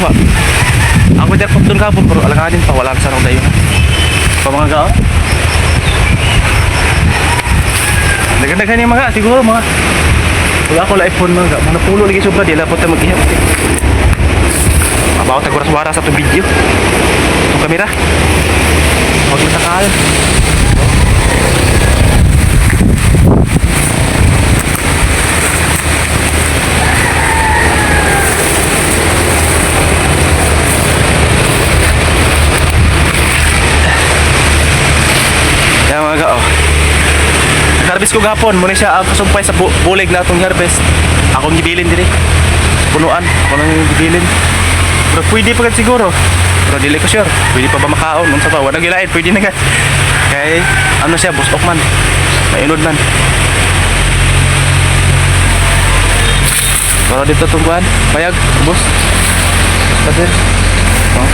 Ako dyan po doon kapon, pero alanganin pa, wala sa rong dayo. Pamangga, oh. Naganda-ganda yung mga, siguro mga. Wala ako iPhone mga, mga pulo lagi sobra, di lapot na mag-ihap. Mabaw tagwaras-waras sa itong video. Itong kamera. Huwag matakal. Yan mga oh. Harvest ko gapon, muna siya ang kasumpay sa bulig na itong harvest. Akong gibilin din eh. Punuan, ako nang gibilin. Pero pwede pa siguro. Pero dili ko sure, pwede pa ba makaon? Unsa pa, wala gilain, pwede na ka. Kay ano siya, busok man. Mainod man. Pero dito tungkuan, payag, bus. Kasi, oh.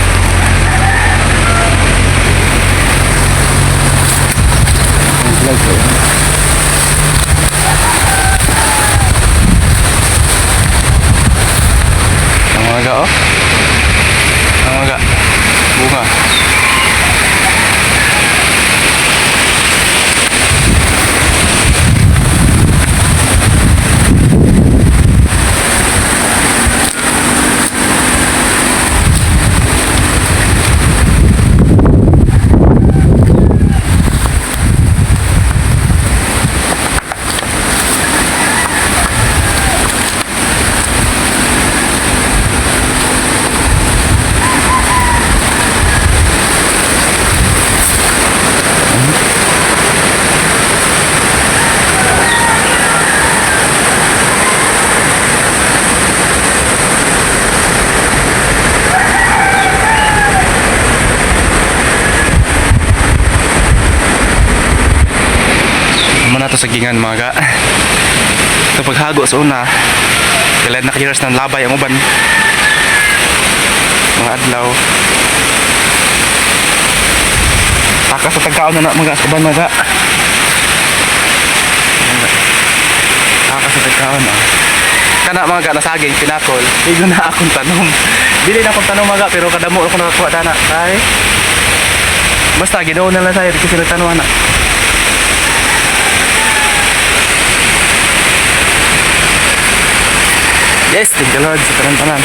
Ang mga oh. Ang mga bunga. Muna to sa gingan mga ga. Ito paghago sa una, kailan nakahiras ng labay ang uban mga adlaw. Takas sa tagkaon na mga uban mga ga. Takas sa tagkaon kana mga ga nasaging pinakol. Igo na akong tanong. Dili na akong tanong mga ga, pero kadamo ako nakakuha dana kay basta ginawa na lang tayo kasi nagtanong na. Yes, thank you Lord sa tanan-tanan.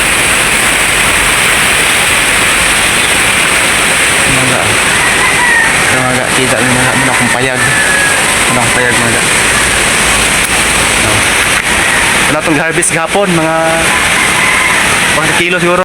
Mga kita ni mga akong payag. Ano akong payag mga. Wala itong harvest gapon, mga 1 kilo siguro.